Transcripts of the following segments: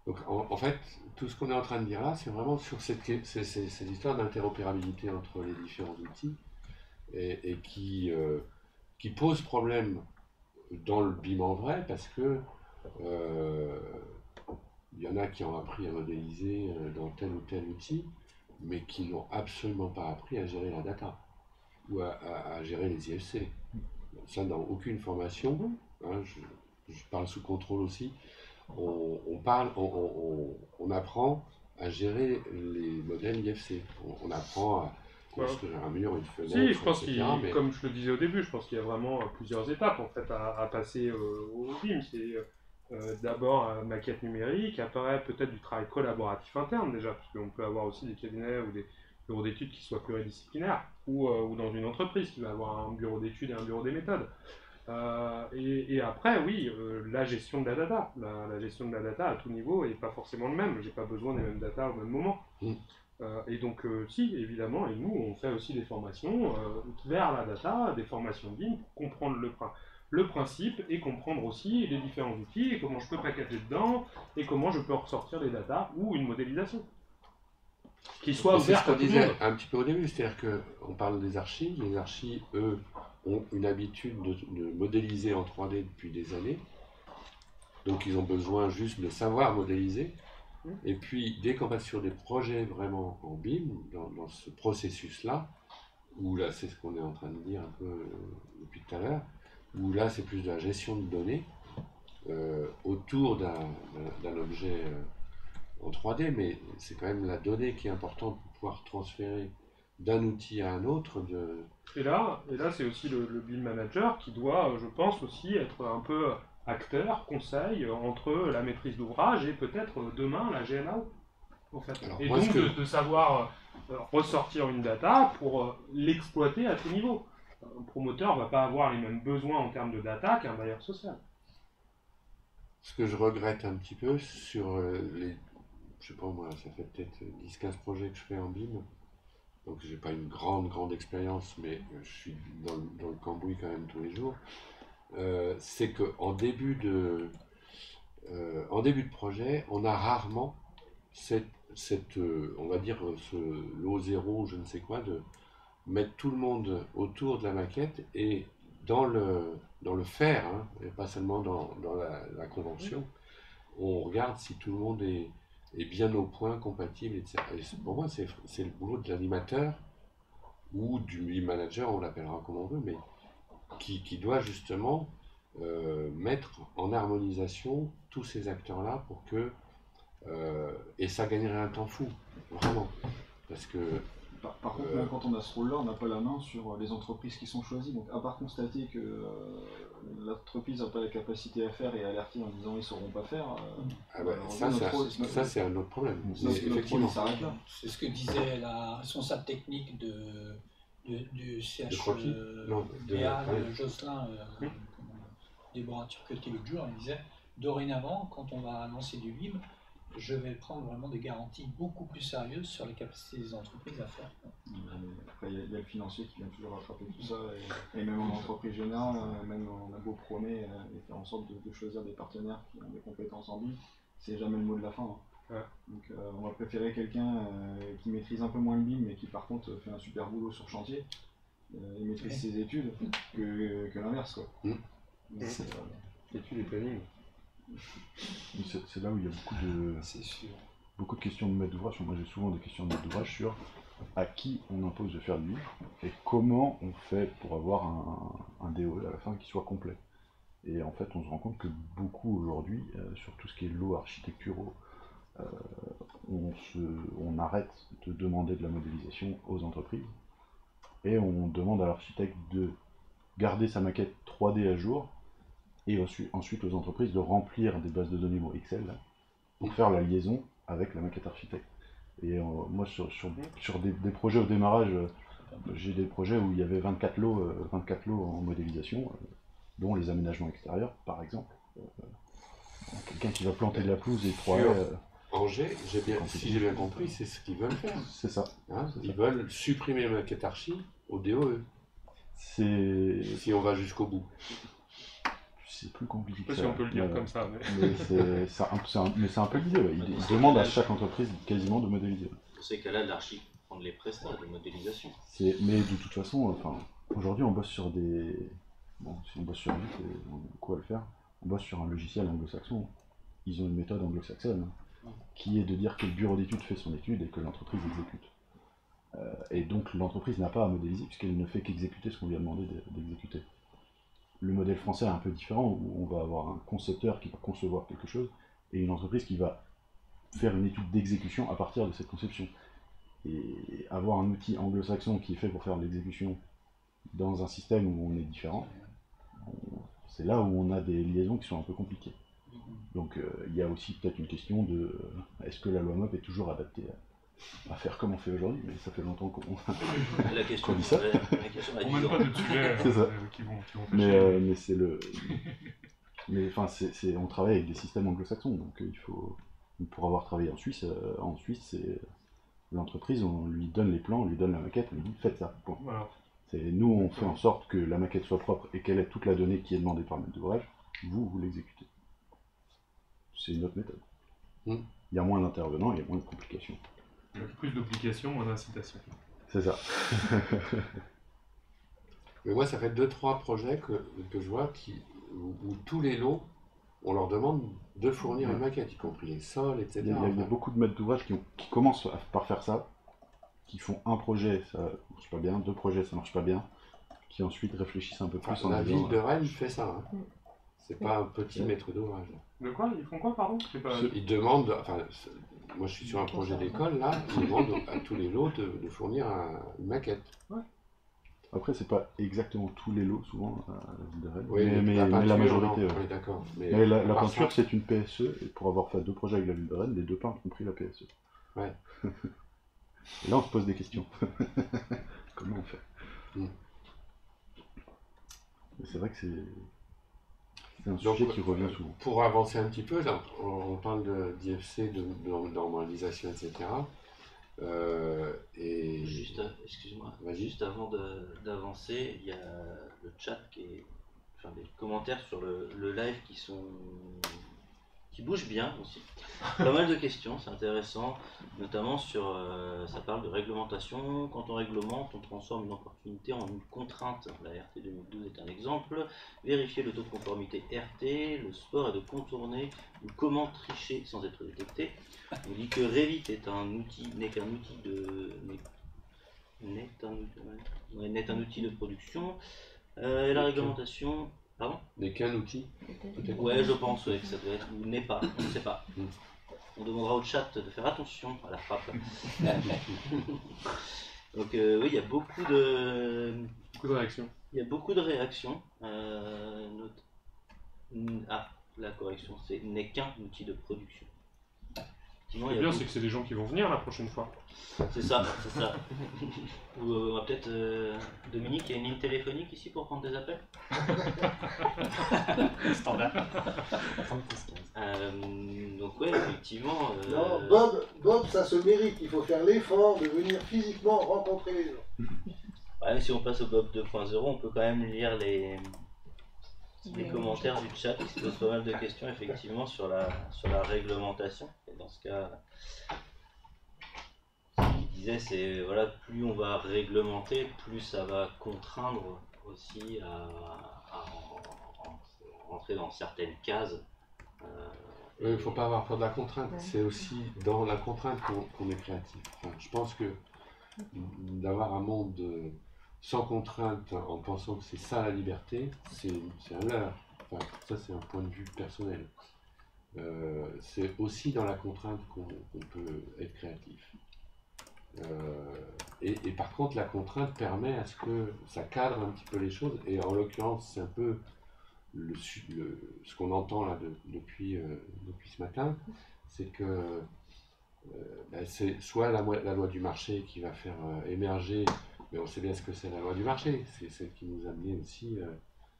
Donc en fait, tout ce qu'on est en train de dire là, c'est vraiment sur cette histoire d'interopérabilité entre les différents outils et qui pose problème dans le BIM en vrai parce que euh, il y en a qui ont appris à modéliser dans tel ou tel outil, mais qui n'ont absolument pas appris à gérer la data ou à gérer les IFC. Ça, dans aucune formation, hein, je parle sous contrôle aussi, on apprend à gérer les modèles IFC. On apprend à construire un mur, une Si, fenêtre, je pense etc. Mais comme je le disais au début, je pense qu'il y a vraiment plusieurs étapes en fait à passer au BIM. C'est d'abord maquette numérique, après peut-être du travail collaboratif interne déjà, parce qu'on peut avoir aussi des cabinets ou des bureaux d'études qui soient pluridisciplinaires, ou dans une entreprise qui va avoir un bureau d'études et un bureau des méthodes. Et après, oui, la gestion de la data. La gestion de la data à tout niveau n'est pas forcément le même. J'ai pas besoin des mêmes data au même moment. mm. Et donc, si, évidemment, et nous, on fait aussi des formations vers la data, des formations BIM pour comprendre le principe et comprendre aussi les différents outils et comment je peux packager dedans et comment je peux ressortir les data ou une modélisation qui soit c'est ce ouverte qu'on à tout le disait monde. un petit peu au début, c'est-à-dire qu'on parle des archives. Les archives, eux, ont une habitude de modéliser en 3D depuis des années. Donc ils ont besoin juste de savoir modéliser. Et puis dès qu'on va sur des projets vraiment en BIM, dans ce processus-là, où là c'est ce qu'on est en train de dire un peu depuis tout à l'heure, où là c'est plus de la gestion de données autour d'un objet en 3D, mais c'est quand même la donnée qui est importante pour pouvoir transférer d'un outil à un autre. Et là c'est aussi le BIM manager qui doit, je pense, aussi être un peu acteur, conseil entre la maîtrise d'ouvrage et peut-être demain la GNAO. En fait. Alors, Et moi, donc de savoir ressortir une data pour l'exploiter à tout niveau. Un promoteur ne va pas avoir les mêmes besoins en termes de data qu'un bailleur social. ce que je regrette un petit peu sur les. Je sais pas moi, ça fait peut-être 10-15 projets que je fais en BIM. Donc j'ai pas une grande expérience, mais je suis dans le cambouis quand même tous les jours. C'est qu'en en début de projet, on a rarement on va dire, lot zéro, je ne sais quoi, de mettre tout le monde autour de la maquette et dans le faire, hein, et pas seulement dans la convention, on regarde si tout le monde est bien au point, compatible, etc. Et pour moi, c'est le boulot de l'animateur ou du manager, on l'appellera comme on veut, mais qui doit justement mettre en harmonisation tous ces acteurs-là pour que. Et ça gagnerait un temps fou, vraiment. Parce que. Par contre, même quand on a ce rôle-là, on n'a pas la main sur les entreprises qui sont choisies. Donc, à part constater que l'entreprise n'a pas la capacité à faire et alerter en disant ils ne sauront pas faire, Ah bah, ça c'est un autre problème. Mais effectivement, ça s'arrête là. C'est ce que disait la responsable technique du CH BA de Josselin, Déborah Turcotti l'autre jour. Elle disait dorénavant, quand on va lancer du BIM, je vais prendre vraiment des garanties beaucoup plus sérieuses sur les capacités des entreprises à faire. Après, il y a le financier qui vient toujours rattraper tout ça, et même en entreprise générale, même on a beau prôner et faire en sorte de choisir des partenaires qui ont des compétences en BIM, c'est jamais le mot de la fin. Hein. Ouais. Donc on va préférer quelqu'un qui maîtrise un peu moins le BIM, mais qui par contre fait un super boulot sur chantier, et maîtrise ses études, que l'inverse, quoi. Études et planning. C'est là où il y a beaucoup de questions de maître d'ouvrage. Moi j'ai souvent des questions de maître d'ouvrage sur à qui on impose de faire du livre et comment on fait pour avoir un DOE à la fin qui soit complet. Et en fait on se rend compte que beaucoup aujourd'hui, sur tout ce qui est lots architecturaux, on arrête de demander de la modélisation aux entreprises et on demande à l'architecte de garder sa maquette 3D à jour et ensuite aux entreprises de remplir des bases de données Excel là, pour faire la liaison avec la maquette architecte. Et moi sur des projets au démarrage, j'ai des projets où il y avait 24 lots en modélisation, dont les aménagements extérieurs par exemple. Quelqu'un qui va planter de la pelouse et 3 Angers, si j'ai bien compris, c'est ce qu'ils veulent faire. C'est ça. Hein, ils veulent supprimer la maquette archi au DOE. Si on va jusqu'au bout. c'est plus compliqué que ça. Je sais pas si on peut le dire comme ça. Mais c'est un peu l'idée. Ouais. Ils demandent à chaque entreprise quasiment de modéliser. Dans ces cas-là, l'archi prend les prestats de modélisation. Mais de toute façon, aujourd'hui, on bosse sur des... Bon, si on bosse sur Vite, on a quoi le faire. On bosse sur un logiciel anglo-saxon. Ils ont une méthode anglo-saxonne qui est de dire que le bureau d'études fait son étude et que l'entreprise exécute. Et donc l'entreprise n'a pas à modéliser puisqu'elle ne fait qu'exécuter ce qu'on lui a demandé d'exécuter. Le modèle français est un peu différent où on va avoir un concepteur qui va concevoir quelque chose et une entreprise qui va faire une étude d'exécution à partir de cette conception. Et avoir un outil anglo-saxon qui est fait pour faire de l'exécution dans un système où on est différent, c'est là où on a des liaisons qui sont un peu compliquées. Donc il y a aussi peut-être une question de est-ce que la loi MOP est toujours adaptée à faire comme on fait aujourd'hui, mais ça fait longtemps qu'on dit ça. On ne met pas de sujets qui vont mais c'est le... Mais enfin, on travaille avec des systèmes anglo-saxons, donc pour avoir travaillé en Suisse, c'est l'entreprise, on lui donne les plans, on lui donne la maquette, on lui dit faites ça. Bon. Voilà. Nous, on fait en sorte que la maquette soit propre et qu'elle ait toute la donnée qui est demandée par le maître d'ouvrage, vous l'exécutez. C'est une autre méthode. Il y a moins d'intervenants, il y a moins de complications. Plus d'obligation, moins d'incitation. C'est ça. Mais moi, ça fait 2-3 projets que je vois où tous les lots, on leur demande de fournir une maquette, y compris les sols, etc. Il y a beaucoup de maîtres d'ouvrage qui commencent par faire ça, qui font un projet, ça marche pas bien, 2 projets, ça marche pas bien, qui ensuite réfléchissent un peu plus en la ville de Rennes fait ça. Hein. C'est pas un petit maître d'ouvrage. De quoi? Ils font quoi, pardon? Ils demandent, moi je suis sur un projet d'école, là, ils demandent à tous les lots de fournir une maquette. Ouais. Après, c'est pas exactement tous les lots, souvent, à la ville de Rennes, oui, mais la majorité. Oui, d'accord. Mais la peinture, c'est une PSE, et pour avoir fait 2 projets avec la ville de Rennes, les 2 peintres ont pris la PSE. Ouais. Et là, on se pose des questions. Comment on fait? C'est vrai que c'est un sujet qui revient souvent. Pour avancer un petit peu, là, on parle d'IFC, de normalisation, etc. Excuse-moi, juste avant d'avancer, il y a le chat des commentaires sur le live qui bougent bien aussi. Pas mal de questions, c'est intéressant, notamment sur, ça parle de réglementation. Quand on réglemente, on transforme une opportunité en une contrainte. La RT 2012 est un exemple. Vérifier le taux de conformité RT, le sport est de contourner ou comment tricher sans être détecté. On dit que Revit n'est qu'un outil de production. Et la réglementation... Pardon ? N'est qu'un outil. Ouais, je pense que ça doit être, ou n'est pas, on ne sait pas. On demandera au chat de faire attention à la frappe. Donc oui, il y a beaucoup de réactions. Il y a beaucoup de réactions. La correction, c'est n'est qu'un outil de production. Sinon, le bien, c'est que c'est des gens qui vont venir la prochaine fois. C'est ça, c'est ça. Ou peut-être Dominique, il y a une ligne téléphonique ici pour prendre des appels. Standard. Donc ouais, effectivement... Non, Bob, ça se mérite. Il faut faire l'effort de venir physiquement rencontrer les gens. Ouais, si on passe au Bob 2.0, on peut quand même lire les commentaires du chat qui se posent pas mal de questions effectivement sur la réglementation. Et dans ce cas, ce qu'il disait, c'est voilà, plus on va réglementer, plus ça va contraindre aussi à rentrer dans certaines cases. Il ne faut pas avoir peur de la contrainte, c'est aussi dans la contrainte qu'on est créatif. Enfin, je pense que d'avoir un monde sans contrainte, en pensant que c'est ça la liberté, c'est un leurre. Enfin, ça, c'est un point de vue personnel. C'est aussi dans la contrainte qu'on peut être créatif. Et par contre, la contrainte permet à ce que ça cadre un petit peu les choses. Et en l'occurrence, c'est un peu ce qu'on entend là depuis ce matin, c'est que c'est soit la loi du marché qui va faire émerger. Mais on sait bien ce que c'est la loi du marché, c'est celle qui nous a amené aussi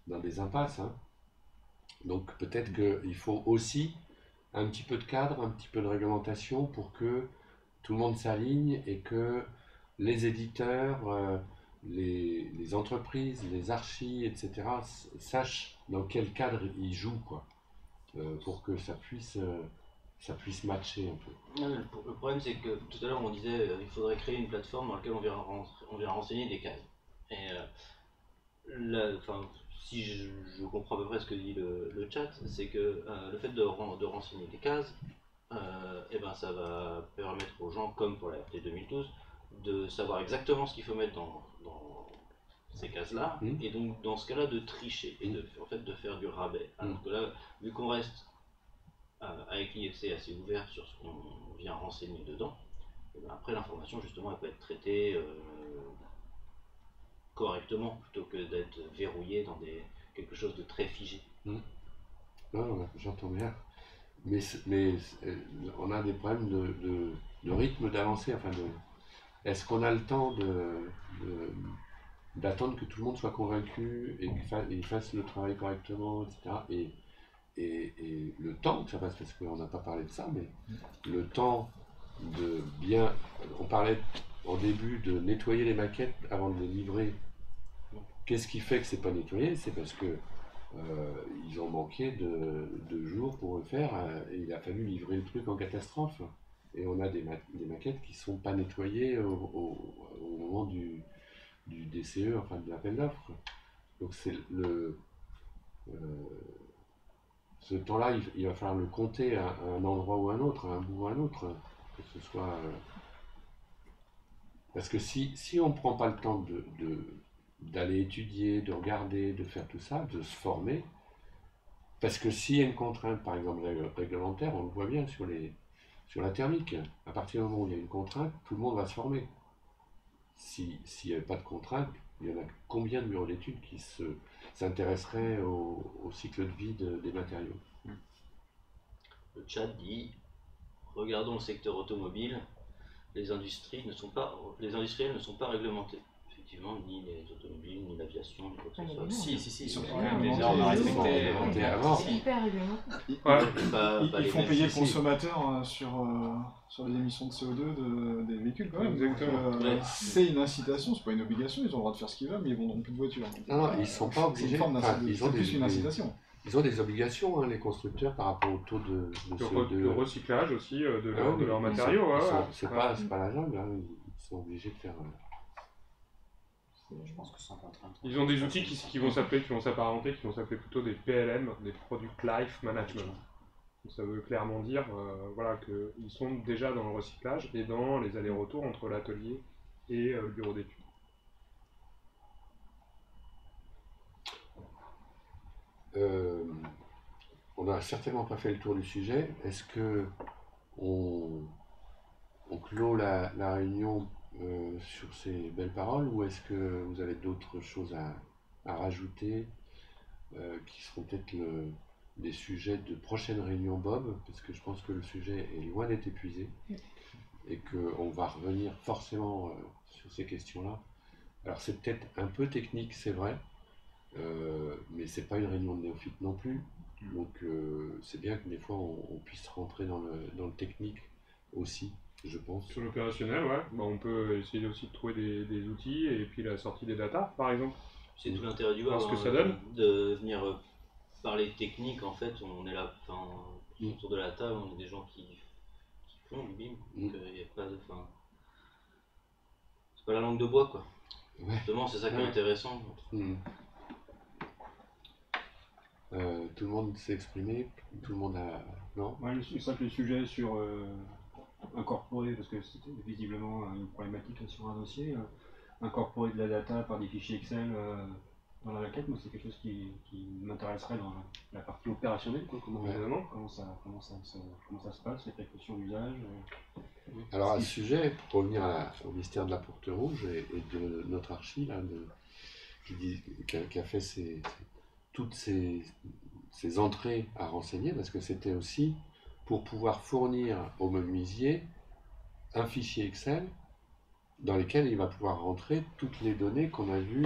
dans des impasses. Hein. Donc peut-être qu'il faut aussi un petit peu de cadre, un petit peu de réglementation pour que tout le monde s'aligne et que les éditeurs, les entreprises, les archis, etc. sachent dans quel cadre ils jouent, quoi, pour que ça puisse matcher un peu. Le problème, c'est que tout à l'heure, on disait il faudrait créer une plateforme dans laquelle on vient renseigner des cases. Et si je comprends à peu près ce que dit le chat, c'est que le fait de renseigner des cases, ça va permettre aux gens, comme pour la RT 2012, de savoir exactement ce qu'il faut mettre dans ces cases-là, et donc dans ce cas-là de tricher et de faire du rabais. Alors que là, vu qu'on reste avec l'IFC assez ouvert sur ce qu'on vient renseigner dedans, après l'information justement elle peut être traitée correctement plutôt que d'être verrouillée dans quelque chose de très figé. Non, j'entends bien. Mais on a des problèmes de rythme d'avancée. Est-ce qu'on a le temps d'attendre que tout le monde soit convaincu et qu'il fasse le travail correctement, etc. Et le temps que ça passe, parce qu'on n'a pas parlé de ça, mais le temps de bien... On parlait au début de nettoyer les maquettes avant de les livrer. Qu'est-ce qui fait que c'est pas nettoyé? C'est parce que ils ont manqué de jours pour le faire, et il a fallu livrer le truc en catastrophe. Et on a des maquettes qui ne sont pas nettoyées au moment du DCE, enfin de l'appel d'offres. Donc c'est ce temps-là, il va falloir le compter à un endroit ou à un autre, à un bout ou à un autre, que ce soit... Parce que si on ne prend pas le temps d'aller étudier, de regarder, de faire tout ça, de se former, parce que s'il y a une contrainte, par exemple réglementaire, on le voit bien sur la thermique, à partir du moment où il y a une contrainte, tout le monde va se former. S'il n'y avait pas de contrainte, il y en a combien de bureaux d'études qui s'intéresseraient au cycle de vie des matériaux? Le chat dit, regardons le secteur automobile, les industriels ne sont pas réglementés. Effectivement, ni les automobiles, ni l'aviation, ni quoi que ce soit. Si, ils sont les normes à respecter. C'est hyper réglementé. Ils font payer le consommateur sur les émissions de CO2 des véhicules quand même. Exactement. C'est une incitation, c'est pas une obligation, ils ont le droit de faire ce qu'ils veulent, mais ils vendront plus de voitures. Non, ils ne sont pas obligés. C'est plus une incitation. Ils ont des obligations, les constructeurs, par rapport au taux de CO2. De recyclage aussi de leurs matériaux. C'est pas la jungle, ils sont obligés de faire... Je pense que c'est en contrainte. Ils ont des outils qui vont s'apparenter, qui vont s'appeler plutôt des PLM, des Product Life Management. Donc ça veut clairement dire qu'ils sont déjà dans le recyclage et dans les allers-retours entre l'atelier et le bureau d'études. On n'a certainement pas fait le tour du sujet. Est-ce que on clôt la réunion sur ces belles paroles, ou est-ce que vous avez d'autres choses à rajouter qui seront peut-être des sujets de prochaine réunion Bob, parce que je pense que le sujet est loin d'être épuisé et qu'on va revenir forcément sur ces questions-là. Alors c'est peut-être un peu technique, c'est vrai, mais c'est pas une réunion de néophytes non plus, donc c'est bien que des fois on puisse rentrer dans le technique aussi. Je pense. Sur l'opérationnel, ouais. On peut essayer aussi de trouver des outils et puis la sortie des datas, par exemple. C'est tout l'intérêt du web, ce que ça donne. De venir parler technique. En fait, on est là autour de la table, on est des gens qui font du BIM, donc il n'y a pas de... c'est pas la langue de bois, quoi. Ouais. Justement, c'est ça qui est intéressant. Tout le monde s'est exprimé, tout le monde a... Non, le sujet sur... incorporer, parce que c'était visiblement une problématique sur un dossier, incorporer de la data par des fichiers Excel dans la maquette, moi c'est quelque chose qui m'intéresserait dans la partie opérationnelle, quoi, comment ça se passe, les précautions d'usage. Alors à ce sujet, pour revenir au mystère de la Porte Rouge et de notre archi là, qui a fait toutes ces entrées à renseigner, parce que c'était aussi pour pouvoir fournir au menuisier un fichier Excel dans lequel il va pouvoir rentrer toutes les données qu'on a vues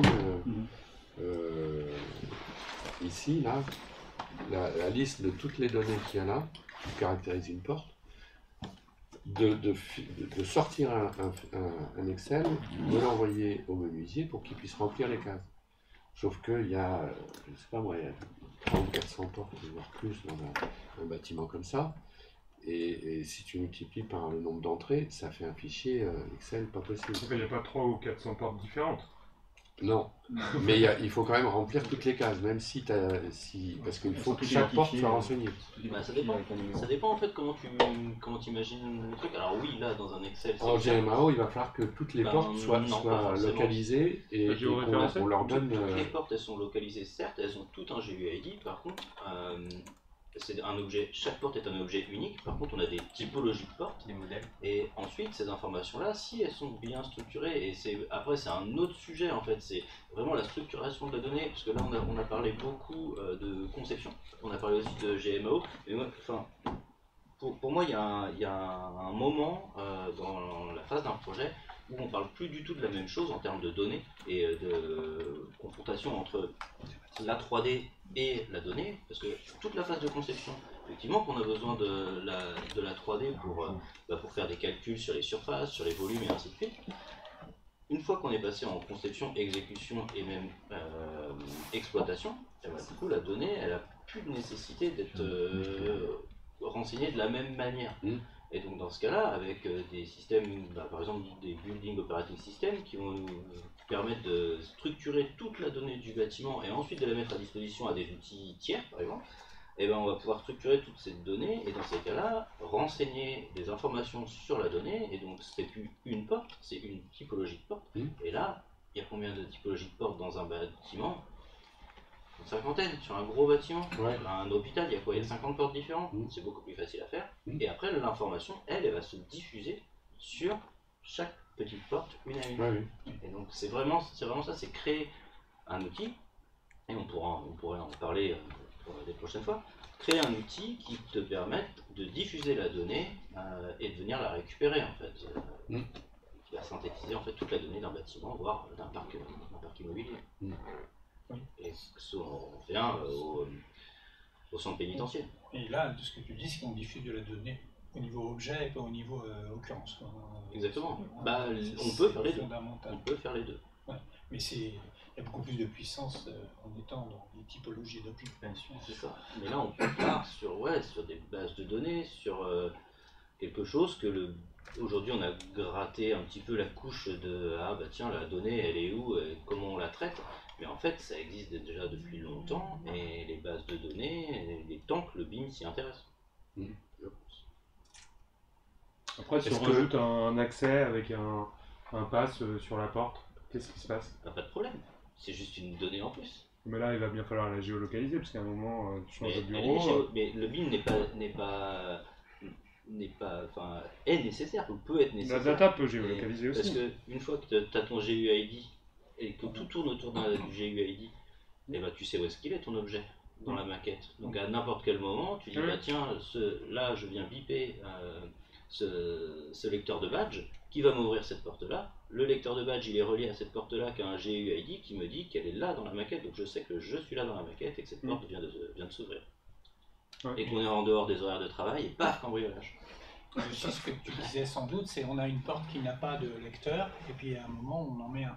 ici, là, la liste de toutes les données qu'il y a là, qui caractérise une porte, de sortir un Excel, de l'envoyer au menuisier pour qu'il puisse remplir les cases. Sauf qu'il y a, je sais pas moi, il y a 300 ou 400 portes, voire plus, dans un bâtiment comme ça. Et si tu multiplies par le nombre d'entrées, ça fait un fichier Excel pas possible. Il n'y a pas 300 ou 400 portes différentes. Non, mais il faut quand même remplir toutes les cases, même si parce qu'il faut que chaque porte soit renseignée. Bah, ça dépend en fait comment tu imagines le truc. Alors oui, là dans un Excel. En GMAO, il va falloir que toutes les portes soient localisées et qu'on leur donne. Toutes les portes elles sont localisées, certes, elles ont tout un GUID. Par contre, c'est un objet. Chaque porte est un objet unique. Par contre, on a des typologies de portes, des modèles. Et ensuite, ces informations-là, si elles sont bien structurées, et après c'est un autre sujet en fait, c'est vraiment la structuration de la donnée, parce que là on a parlé beaucoup de conception, on a parlé aussi de GMAO, mais moi, enfin, pour moi il y a un moment dans la phase d'un projet où on parle plus du tout de la même chose en termes de données et de confrontation entre la 3D et la donnée, parce que toute la phase de conception, effectivement qu'on a besoin de la 3D pour faire des calculs sur les surfaces, sur les volumes et ainsi de suite. Une fois qu'on est passé en conception, exécution et même exploitation, et ben, du coup la donnée elle a plus de nécessité d'être renseignée de la même manière. Et donc dans ce cas-là, avec des systèmes, par exemple des Building Operating Systems qui vont nous permettre de structurer toute la donnée du bâtiment et ensuite de la mettre à disposition à des outils tiers par exemple, et ben on va pouvoir structurer toute cette donnée et dans ces cas-là, renseigner des informations sur la donnée, et donc c'est plus une porte, c'est une typologie de porte. Et là, il y a combien de typologies de portes dans un bâtiment? Une cinquantaine, sur un gros bâtiment, un hôpital, il y a quoi? Il y a 50 portes différentes, c'est beaucoup plus facile à faire. Et après, l'information, elle va se diffuser sur chaque petite porte, une à une. Et donc, c'est vraiment ça, c'est créer un outil, et on pourrait en parler pour des prochaines fois, créer un outil qui te permette de diffuser la donnée et de venir la récupérer, en fait. Qui va synthétiser, en fait, toute la donnée d'un bâtiment, voire d'un parc immobilier. Et on fait un au centre pénitentiaire. Et là, de ce que tu dis, c'est qu'on diffuse de la donnée au niveau objet et pas au niveau occurrence. Exactement. Bah, on peut faire les deux. On peut faire les deux. Ouais. Mais il y a beaucoup plus de puissance en étant dans des typologies d'objets. C'est ça. Mais là, on part sur des bases de données, sur quelque chose que aujourd'hui on a gratté un petit peu la couche de tiens, la donnée elle est où et comment on la traite. Mais en fait, ça existe déjà depuis longtemps, et les bases de données, les temps que le BIM s'y intéresse. Je pense. Après, si on rajoute un accès avec un pass sur la porte, qu'est-ce qui se passe? Pas de problème, c'est juste une donnée en plus. Mais là, il va bien falloir la géolocaliser, parce qu'à un moment, tu changes de bureau. Mais le BIM est nécessaire, ou peut être nécessaire. La data peut géolocaliser aussi. Parce qu'une fois que tu as ton GUID, et que tout tourne autour du GUID, et bah, tu sais où est-ce qu'il est ton objet dans la maquette. Donc à n'importe quel moment, tu dis tiens, là je viens biper ce lecteur de badge qui va m'ouvrir cette porte-là. Le lecteur de badge il est relié à cette porte-là qui a un GUID qui me dit qu'elle est là dans la maquette, donc je sais que je suis là dans la maquette et que cette porte vient de s'ouvrir. Et qu'on est en dehors des horaires de travail, et paf, cambriolage. Aussi, ce que tu disais sans doute, c'est qu'on a une porte qui n'a pas de lecteur, et puis à un moment on en met un.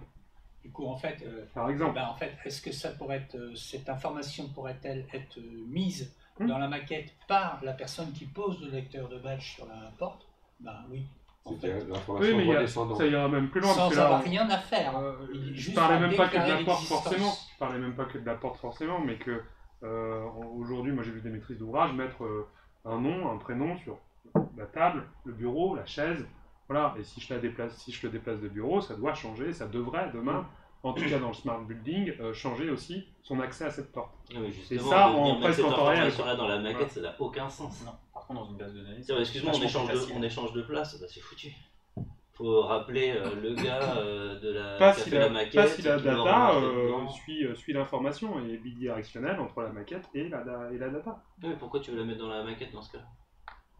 Du coup, en fait, par exemple, est-ce que ça pourrait être, cette information pourrait-elle être mise dans la maquette par la personne qui pose le lecteur de badge sur la porte? Oui. Oui, mais ça ira même plus loin. Sans avoir rien à faire. Je parlais même pas que de la porte forcément. Je parlais même pas que de la porte forcément, mais que aujourd'hui, moi j'ai vu des maîtrises d'ouvrage mettre un nom, un prénom sur la table, le bureau, la chaise. Voilà, et si je le déplace de bureau, ça doit changer, ça devrait demain, en tout cas dans le smart building, changer aussi son accès à cette porte. Et ça, on presque en temps réel. Dans la maquette, ça n'a aucun sens. Non. Par contre, dans une base de données, excuse-moi, on échange de place, c'est foutu. Faut rappeler le gars qui a fait la maquette. Pas si la data suit l'information et est bidirectionnelle entre la maquette et la data. Mais pourquoi tu veux la mettre dans la maquette dans ce cas?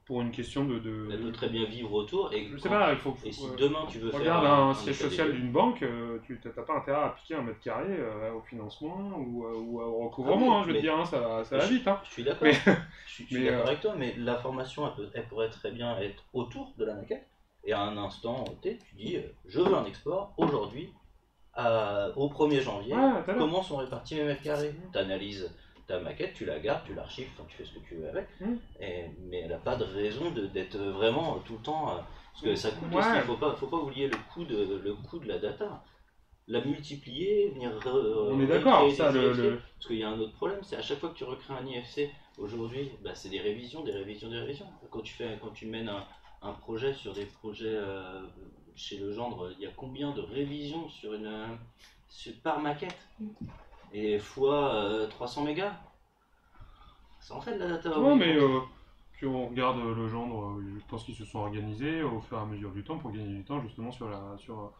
Pour une question de... Elle peut très bien vivre autour. Et je sais pas, il faut... Et si demain tu veux regarde faire un siège social d'une banque, tu n'as pas intérêt à appliquer 1 mètre carré au financement ou au recouvrement, je veux te dire, ça va vite. Je suis d'accord. Je suis d'accord avec toi, mais l'information, elle pourrait très bien être autour de la maquette. Et à un instant T, tu dis, je veux un export aujourd'hui, au 1er janvier, comment sont répartis mes mètres carrés? Tu analyses ta maquette, tu la gardes, tu l'archives, enfin, tu fais ce que tu veux avec, mais elle n'a pas de raison d'être vraiment tout le temps... parce que ça coûte aussi, il ne faut pas oublier le coût de la data. La multiplier, venir... on est d'accord, ça, Parce qu'il y a un autre problème, c'est à chaque fois que tu recrées un IFC, aujourd'hui, bah, c'est des révisions. Quand tu mènes un projet sur des projets chez Legendre, il y a combien de révisions par maquette? Et fois 300 mégas, ça en fait de la data. Non, mais puis on regarde Legendre, je pense qu'ils se sont organisés au fur et à mesure du temps pour gagner du temps justement sur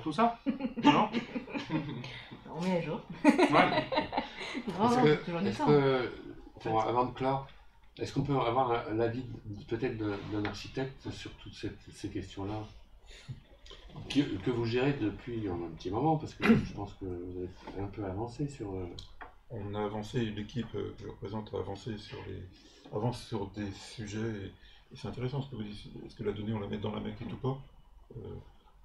tout ça. Non. On met à jour. Ouais. Avant de clore, est-ce qu'on peut avoir l'avis peut-être d'un architecte sur toutes ces questions-là que vous gérez depuis un petit moment, parce que je pense que vous êtes un peu avancé sur... On a avancé, l'équipe que je représente a avancé avance sur des sujets, et c'est intéressant ce que vous dites, est-ce que la donnée on la met dans la maquette ou pas?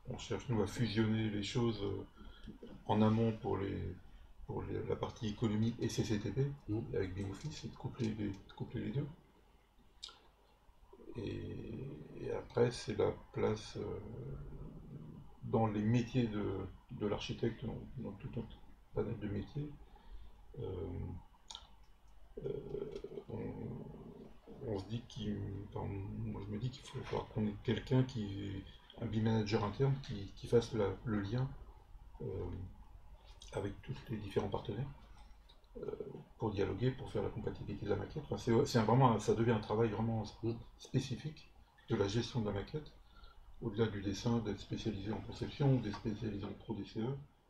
On cherche nous à fusionner les choses en amont pour la partie économie et CCTP, avec BIM Office, et de coupler les deux. Et après, c'est la place dans les métiers de l'architecte, dans tout notre panel de métiers. On se dit moi je me dis qu'il faut falloir qu'on ait quelqu'un un BIM manager interne qui fasse le lien avec tous les différents partenaires pour dialoguer, pour faire la compatibilité de la maquette. Enfin, ça devient un travail vraiment spécifique de la gestion de la maquette, au-delà du dessin, d'être spécialisé en conception, d'être spécialisé en pro DCE,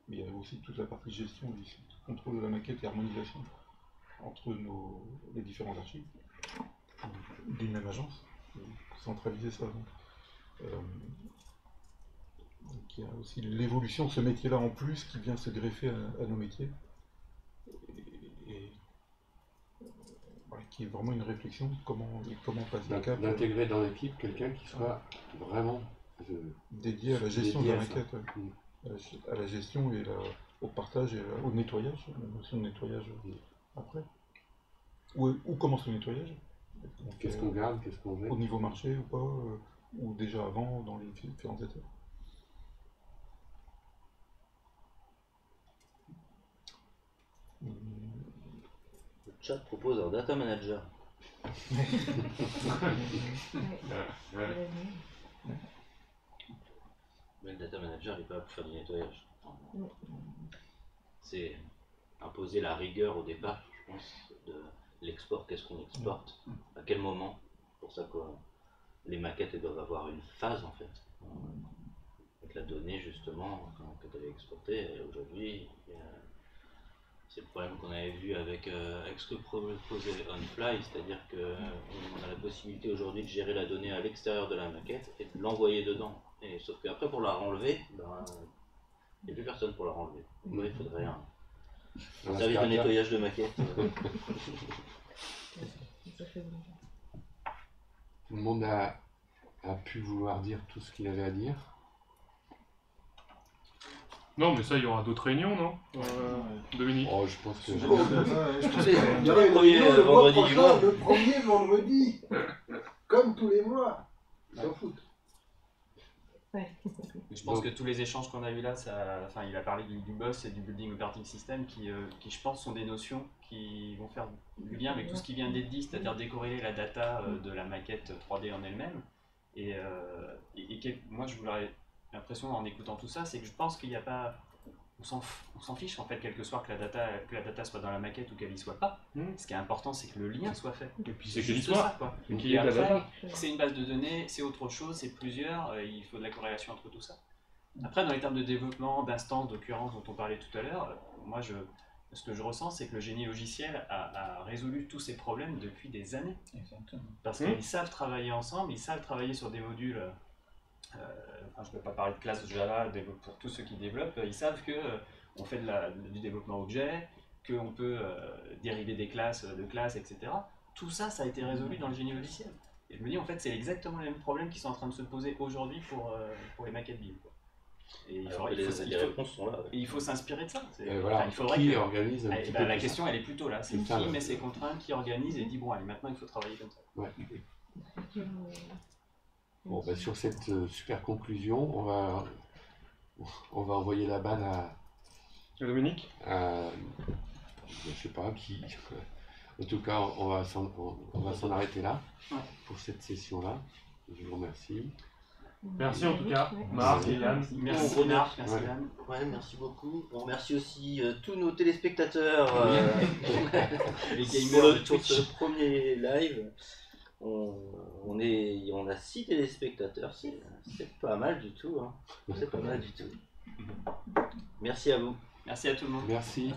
mais il y a aussi toute la partie gestion, contrôle de la maquette et harmonisation entre les différents archives d'une même agence, centraliser ça. Donc il y a aussi l'évolution, ce métier-là en plus qui vient se greffer à nos métiers, et voilà, qui est vraiment une réflexion, comment passer le cap. D'intégrer dans l'équipe quelqu'un qui soit vraiment dédié à la gestion de la maquette, à la gestion et au partage et au nettoyage, la notion de nettoyage après. Où commence le nettoyage? Qu'est-ce qu'on garde, qu'est-ce qu'on jette? Au niveau marché ou pas, ou déjà avant, dans les différentes étapes. Le chat propose un data manager. Mais le data manager n'est pas là pour faire du nettoyage. C'est imposer la rigueur au départ, je pense, de l'export. Qu'est-ce qu'on exporte? À quel moment? C'est pour ça que les maquettes elles doivent avoir une phase en fait. Avec la donnée justement, quand elle est exportée, aujourd'hui, c'est le problème qu'on avait vu avec ce que proposait OnFly, c'est-à-dire qu'on a la possibilité aujourd'hui de gérer la donnée à l'extérieur de la maquette et de l'envoyer dedans. Et, sauf qu'après pour la renlever, il n'y a plus personne pour la renlever. Il faudrait un service de nettoyage de maquette. Tout le monde a pu vouloir dire tout ce qu'il avait à dire. Non, mais ça, il y aura d'autres réunions, non Dominique? Oh, je pense que... Il y aura une réunion le mois prochain, le premier vendredi. Comme tous les mois. Ils s'en foutent. Je pense que tous les échanges qu'on a eu là, il a parlé du BOSS et du Building Operating System qui, je pense, sont des notions qui vont faire du lien avec tout ce qui vient d'être dit, c'est-à-dire décorréler la data de la maquette 3D en elle-même. Moi, je voudrais l'impression en écoutant tout ça, c'est que je pense qu'il n'y a pas... On s'en fiche en fait, quelle que soit que la data soit dans la maquette ou qu'elle y soit pas. Ce qui est important, c'est que le lien soit fait. Et puis c'est qu'elle y soit. Et après, c'est une base de données, c'est autre chose, c'est plusieurs, il faut de la corrélation entre tout ça. Après, dans les termes de développement, d'instances, d'occurrences dont on parlait tout à l'heure, moi, ce que je ressens, c'est que le génie logiciel a résolu tous ces problèmes depuis des années. Exactement. Parce qu'ils savent travailler ensemble, ils savent travailler sur des modules. Je ne peux pas parler de classe Java pour tous ceux qui développent, ils savent qu'on fait du développement objet, qu'on peut dériver des classes, etc. Tout ça, ça a été résolu dans le génie logiciel. Et je me dis, en fait, c'est exactement les mêmes problèmes qui sont en train de se poser aujourd'hui pour les maquettes BIM. Et les réponses sont là. Et il faut s'inspirer de ça. Voilà. Il faudrait qui organise un petit peu la tout question, ça. elle est plutôt là. C'est qui met ses contraintes, qui organise et dit bon, allez, maintenant il faut travailler comme ça. Ouais. Bon, bah, sur cette super conclusion, on va envoyer la balle à Dominique. Je sais pas qui. En tout cas, on va s'en arrêter là pour cette session-là. Je vous remercie. Merci en tout cas, Marc et Yann. Merci Marc, merci Yann. Ouais, merci beaucoup. On remercie aussi tous nos téléspectateurs les gamers pour ce premier live. On a 6 téléspectateurs, c'est pas mal du tout. Hein. C'est pas mal du tout. Merci à vous. Merci à tout le monde. Merci.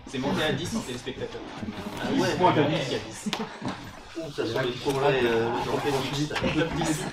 C'est monté à 10 en téléspectateurs. Ah ouais, point à 10. Ça sent le trophée 10.